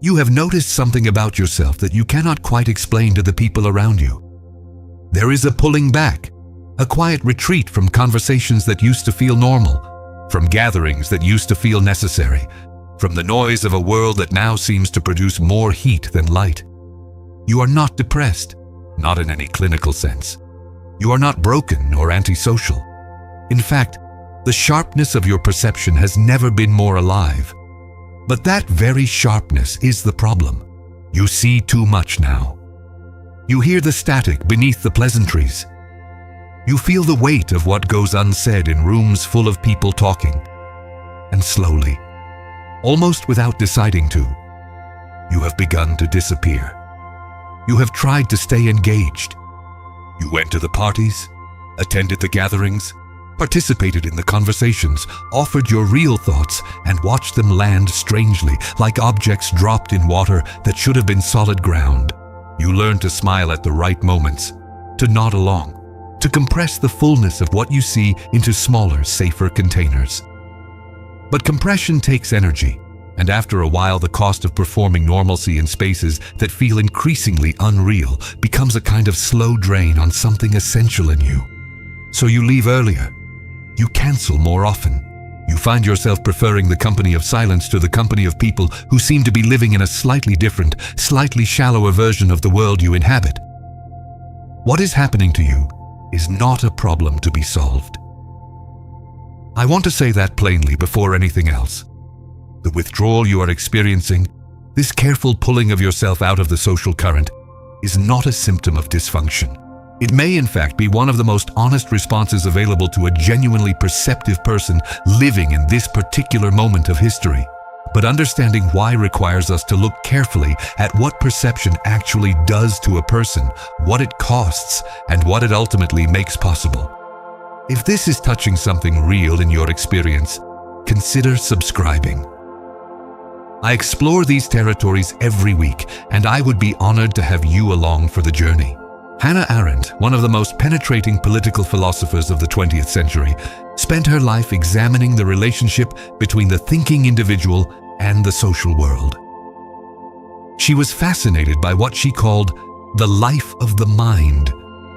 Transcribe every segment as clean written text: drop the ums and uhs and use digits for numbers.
You have noticed something about yourself that you cannot quite explain to the people around you. There is a pulling back, a quiet retreat from conversations that used to feel normal, from gatherings that used to feel necessary, from the noise of a world that now seems to produce more heat than light. You are not depressed, not in any clinical sense. You are not broken or antisocial. In fact, the sharpness of your perception has never been more alive. But that very sharpness is the problem. You see too much now. You hear the static beneath the pleasantries. You feel the weight of what goes unsaid in rooms full of people talking. And slowly, almost without deciding to, you have begun to disappear. You have tried to stay engaged. You went to the parties, attended the gatherings, participated in the conversations, offered your real thoughts, and watched them land strangely, like objects dropped in water that should have been solid ground. You learned to smile at the right moments, to nod along, to compress the fullness of what you see into smaller, safer containers. But compression takes energy, and after a while the cost of performing normalcy in spaces that feel increasingly unreal becomes a kind of slow drain on something essential in you. So you leave earlier. You cancel more often. You find yourself preferring the company of silence to the company of people who seem to be living in a slightly different, slightly shallower version of the world you inhabit. What is happening to you is not a problem to be solved. I want to say that plainly before anything else. The withdrawal you are experiencing, this careful pulling of yourself out of the social current, is not a symptom of dysfunction. It may in fact be one of the most honest responses available to a genuinely perceptive person living in this particular moment of history. But understanding why requires us to look carefully at what perception actually does to a person, what it costs, and what it ultimately makes possible. If this is touching something real in your experience, consider subscribing. I explore these territories every week, and I would be honored to have you along for the journey. Hannah Arendt, one of the most penetrating political philosophers of the 20th century, spent her life examining the relationship between the thinking individual and the social world. She was fascinated by what she called the life of the mind,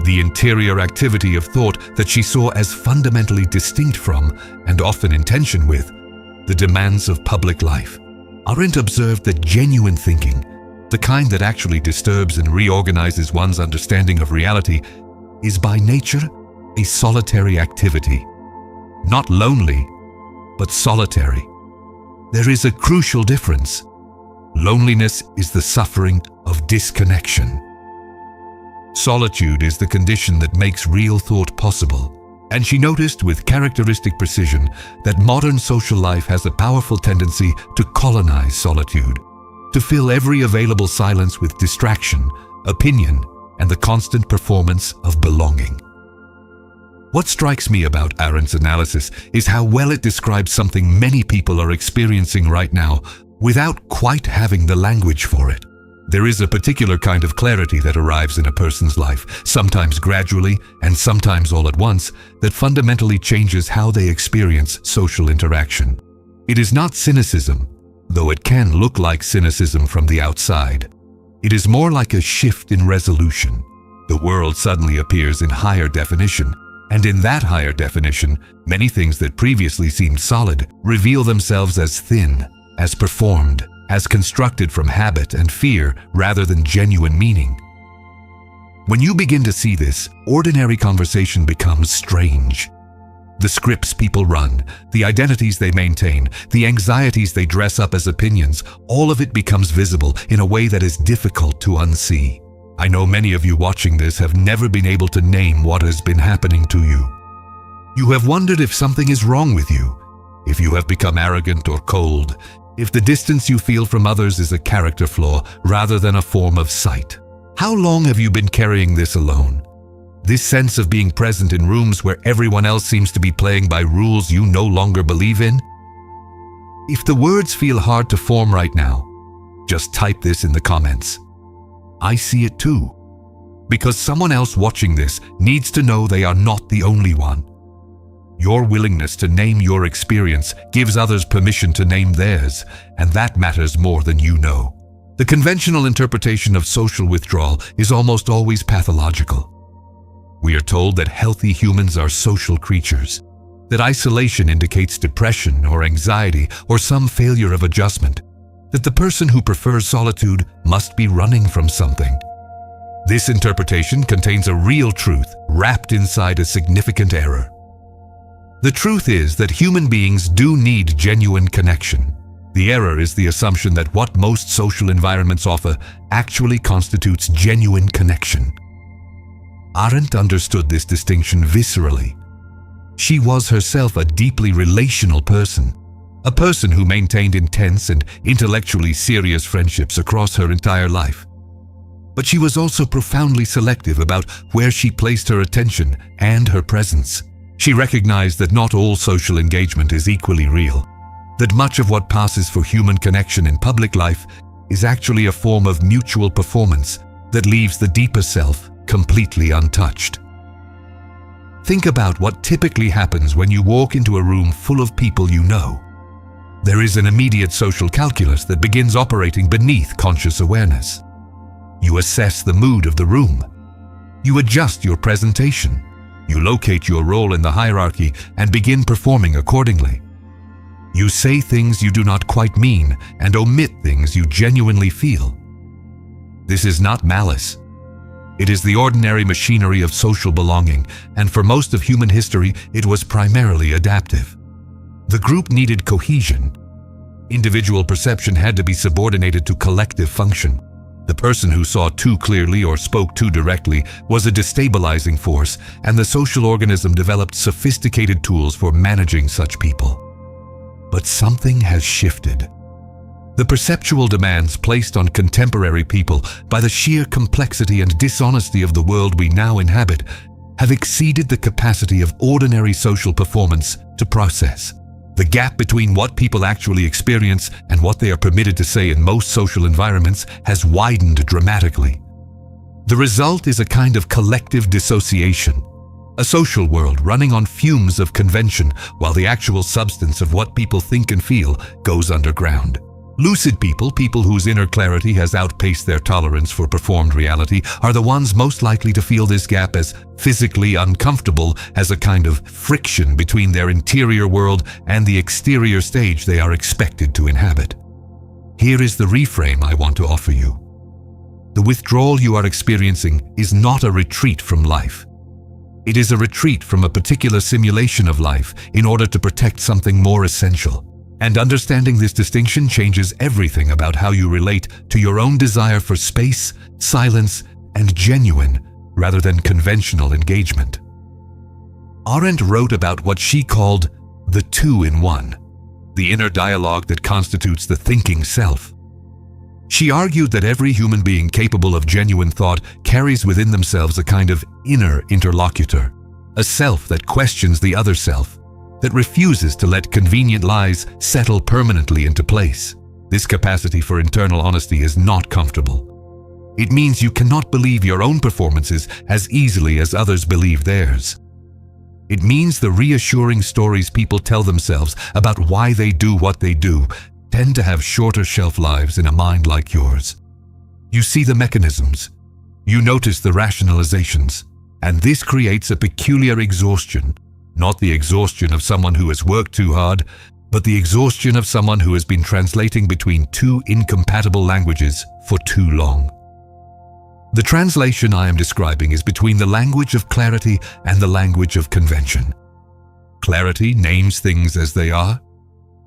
the interior activity of thought that she saw as fundamentally distinct from, and often in tension with, the demands of public life. Arendt observed that genuine thinking, the kind that actually disturbs and reorganizes one's understanding of reality, is by nature a solitary activity. Not lonely, but solitary. There is a crucial difference. Loneliness is the suffering of disconnection. Solitude is the condition that makes real thought possible. And she noticed with characteristic precision that modern social life has a powerful tendency to colonize solitude, to fill every available silence with distraction, opinion, and the constant performance of belonging. What strikes me about Arendt's analysis is how well it describes something many people are experiencing right now without quite having the language for it. There is a particular kind of clarity that arrives in a person's life, sometimes gradually and sometimes all at once, that fundamentally changes how they experience social interaction. It is not cynicism, though it can look like cynicism from the outside. It is more like a shift in resolution. The world suddenly appears in higher definition, and in that higher definition, many things that previously seemed solid reveal themselves as thin, as performed, as constructed from habit and fear rather than genuine meaning. When you begin to see this, ordinary conversation becomes strange. The scripts people run, the identities they maintain, the anxieties they dress up as opinions, all of it becomes visible in a way that is difficult to unsee. I know many of you watching this have never been able to name what has been happening to you. You have wondered if something is wrong with you, if you have become arrogant or cold, if the distance you feel from others is a character flaw rather than a form of sight. How long have you been carrying this alone? This sense of being present in rooms where everyone else seems to be playing by rules you no longer believe in? If the words feel hard to form right now, just type this in the comments. I see it too. Because someone else watching this needs to know they are not the only one. Your willingness to name your experience gives others permission to name theirs, and that matters more than you know. The conventional interpretation of social withdrawal is almost always pathological. We are told that healthy humans are social creatures, that isolation indicates depression or anxiety or some failure of adjustment, that the person who prefers solitude must be running from something. This interpretation contains a real truth wrapped inside a significant error. The truth is that human beings do need genuine connection. The error is the assumption that what most social environments offer actually constitutes genuine connection. Arendt understood this distinction viscerally. She was herself a deeply relational person, a person who maintained intense and intellectually serious friendships across her entire life. But she was also profoundly selective about where she placed her attention and her presence. She recognized that not all social engagement is equally real, that much of what passes for human connection in public life is actually a form of mutual performance that leaves the deeper self completely untouched. Think about what typically happens when you walk into a room full of people you know. There is an immediate social calculus that begins operating beneath conscious awareness. You assess the mood of the room. You adjust your presentation. You locate your role in the hierarchy and begin performing accordingly. You say things you do not quite mean and omit things you genuinely feel. This is not malice. It is the ordinary machinery of social belonging, and for most of human history, it was primarily adaptive. The group needed cohesion. Individual perception had to be subordinated to collective function. The person who saw too clearly or spoke too directly was a destabilizing force, and the social organism developed sophisticated tools for managing such people. But something has shifted. The perceptual demands placed on contemporary people by the sheer complexity and dishonesty of the world we now inhabit have exceeded the capacity of ordinary social performance to process. The gap between what people actually experience and what they are permitted to say in most social environments has widened dramatically. The result is a kind of collective dissociation, a social world running on fumes of convention while the actual substance of what people think and feel goes underground. Lucid people, people whose inner clarity has outpaced their tolerance for performed reality, are the ones most likely to feel this gap as physically uncomfortable as a kind of friction between their interior world and the exterior stage they are expected to inhabit. Here is the reframe I want to offer you. The withdrawal you are experiencing is not a retreat from life. It is a retreat from a particular simulation of life in order to protect something more essential. And understanding this distinction changes everything about how you relate to your own desire for space, silence, and genuine, rather than conventional engagement. Arendt wrote about what she called the two-in-one, the inner dialogue that constitutes the thinking self. She argued that every human being capable of genuine thought carries within themselves a kind of inner interlocutor, a self that questions the other self, that refuses to let convenient lies settle permanently into place. This capacity for internal honesty is not comfortable. It means you cannot believe your own performances as easily as others believe theirs. It means the reassuring stories people tell themselves about why they do what they do tend to have shorter shelf lives in a mind like yours. You see the mechanisms, you notice the rationalizations, and this creates a peculiar exhaustion. Not the exhaustion of someone who has worked too hard, but the exhaustion of someone who has been translating between two incompatible languages for too long. The translation I am describing is between the language of clarity and the language of convention. Clarity names things as they are.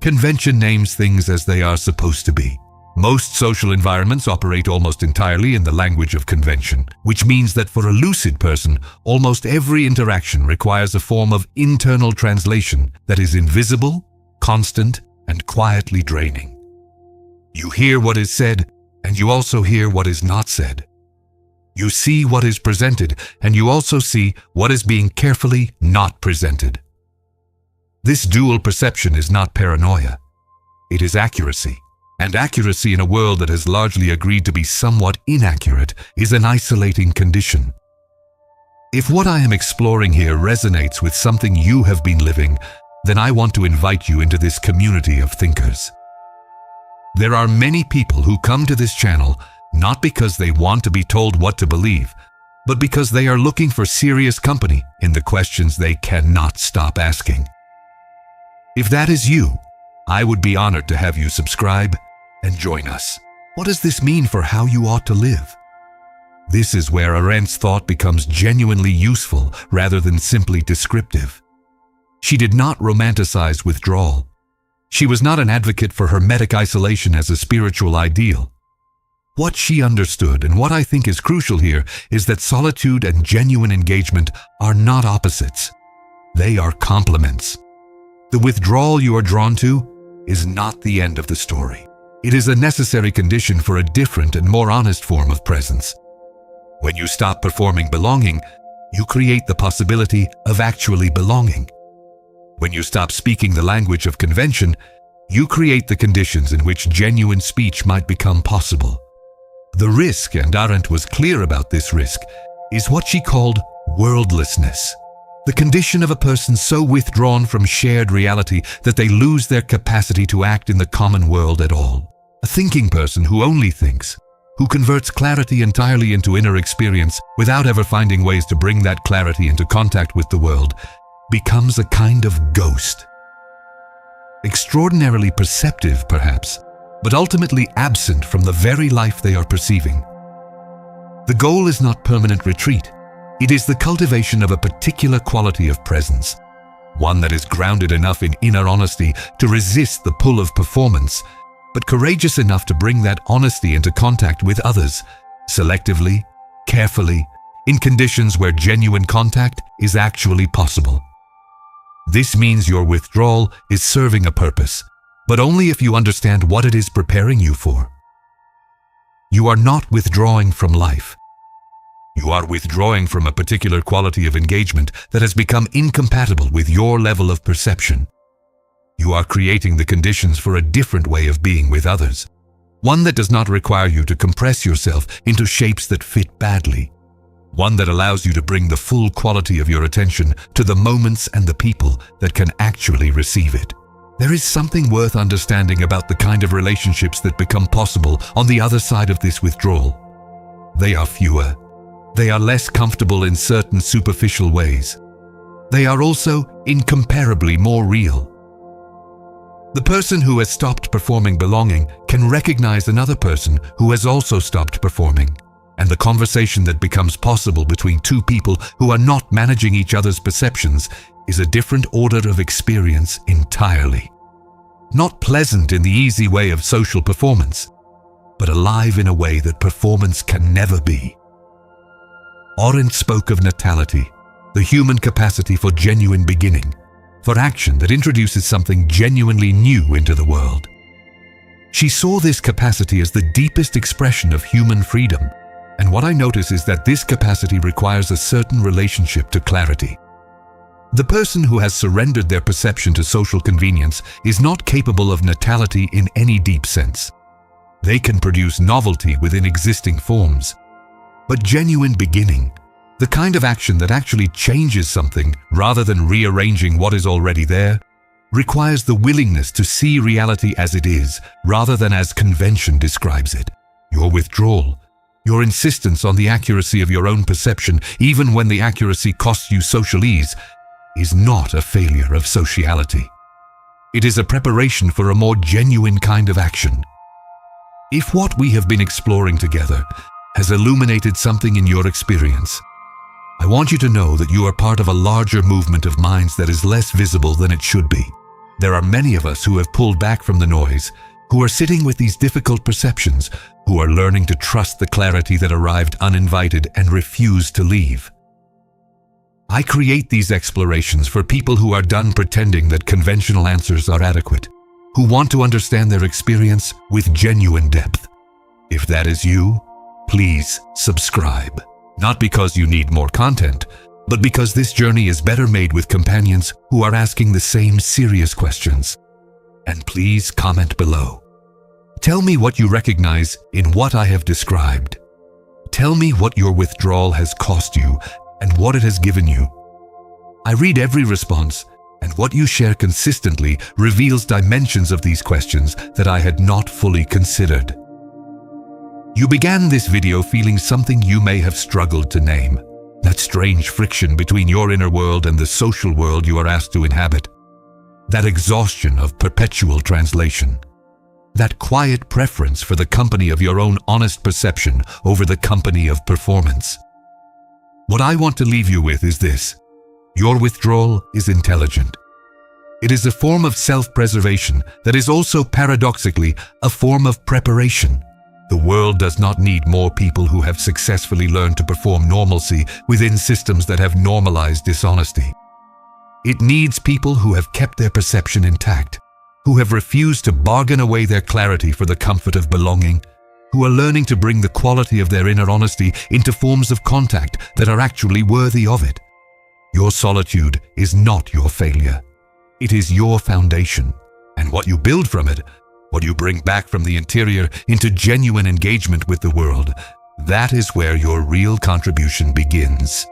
Convention names things as they are supposed to be. Most social environments operate almost entirely in the language of convention, which means that for a lucid person, almost every interaction requires a form of internal translation that is invisible, constant, and quietly draining. You hear what is said, and you also hear what is not said. You see what is presented, and you also see what is being carefully not presented. This dual perception is not paranoia. It is accuracy. And accuracy in a world that has largely agreed to be somewhat inaccurate is an isolating condition. If what I am exploring here resonates with something you have been living, then I want to invite you into this community of thinkers. There are many people who come to this channel not because they want to be told what to believe, but because they are looking for serious company in the questions they cannot stop asking. If that is you, I would be honored to have you subscribe and join us. What does this mean for how you ought to live? This is where Arendt's thought becomes genuinely useful rather than simply descriptive. She did not romanticize withdrawal. She was not an advocate for hermetic isolation as a spiritual ideal. What she understood, and what I think is crucial here, is that solitude and genuine engagement are not opposites. They are complements. The withdrawal you are drawn to is not the end of the story. It is a necessary condition for a different and more honest form of presence. When you stop performing belonging, you create the possibility of actually belonging. When you stop speaking the language of convention, you create the conditions in which genuine speech might become possible. The risk, and Arendt was clear about this risk, is what she called worldlessness. The condition of a person so withdrawn from shared reality that they lose their capacity to act in the common world at all. A thinking person who only thinks, who converts clarity entirely into inner experience without ever finding ways to bring that clarity into contact with the world, becomes a kind of ghost. Extraordinarily perceptive, perhaps, but ultimately absent from the very life they are perceiving. The goal is not permanent retreat. It is the cultivation of a particular quality of presence, one that is grounded enough in inner honesty to resist the pull of performance, but courageous enough to bring that honesty into contact with others, selectively, carefully, in conditions where genuine contact is actually possible. This means your withdrawal is serving a purpose, but only if you understand what it is preparing you for. You are not withdrawing from life. You are withdrawing from a particular quality of engagement that has become incompatible with your level of perception. You are creating the conditions for a different way of being with others, one that does not require you to compress yourself into shapes that fit badly, one that allows you to bring the full quality of your attention to the moments and the people that can actually receive it. There is something worth understanding about the kind of relationships that become possible on the other side of this withdrawal. They are fewer. They are less comfortable in certain superficial ways. They are also incomparably more real. The person who has stopped performing belonging can recognize another person who has also stopped performing, and the conversation that becomes possible between two people who are not managing each other's perceptions is a different order of experience entirely. Not pleasant in the easy way of social performance, but alive in a way that performance can never be. Arendt spoke of natality, the human capacity for genuine beginning, for action that introduces something genuinely new into the world. She saw this capacity as the deepest expression of human freedom, and what I notice is that this capacity requires a certain relationship to clarity. The person who has surrendered their perception to social convenience is not capable of natality in any deep sense. They can produce novelty within existing forms, but genuine beginning, the kind of action that actually changes something rather than rearranging what is already there, requires the willingness to see reality as it is rather than as convention describes it. Your withdrawal, your insistence on the accuracy of your own perception, even when the accuracy costs you social ease, is not a failure of sociality. It is a preparation for a more genuine kind of action. If what we have been exploring together has illuminated something in your experience, I want you to know that you are part of a larger movement of minds that is less visible than it should be. There are many of us who have pulled back from the noise, who are sitting with these difficult perceptions, who are learning to trust the clarity that arrived uninvited and refused to leave. I create these explorations for people who are done pretending that conventional answers are adequate, who want to understand their experience with genuine depth. If that is you, please subscribe. Not because you need more content, but because this journey is better made with companions who are asking the same serious questions. And please comment below. Tell me what you recognize in what I have described. Tell me what your withdrawal has cost you and what it has given you. I read every response, And what you share consistently reveals dimensions of these questions that I had not fully considered. You began this video feeling something you may have struggled to name, that strange friction between your inner world and the social world you are asked to inhabit, that exhaustion of perpetual translation, that quiet preference for the company of your own honest perception over the company of performance. What I want to leave you with is this: your withdrawal is intelligent. It is a form of self-preservation that is also paradoxically a form of preparation. The world does not need more people who have successfully learned to perform normalcy within systems that have normalized dishonesty. It needs people who have kept their perception intact, who have refused to bargain away their clarity for the comfort of belonging, who are learning to bring the quality of their inner honesty into forms of contact that are actually worthy of it. Your solitude is not your failure. It is your foundation, and what you build from it, what you bring back from the interior into genuine engagement with the world, that is where your real contribution begins.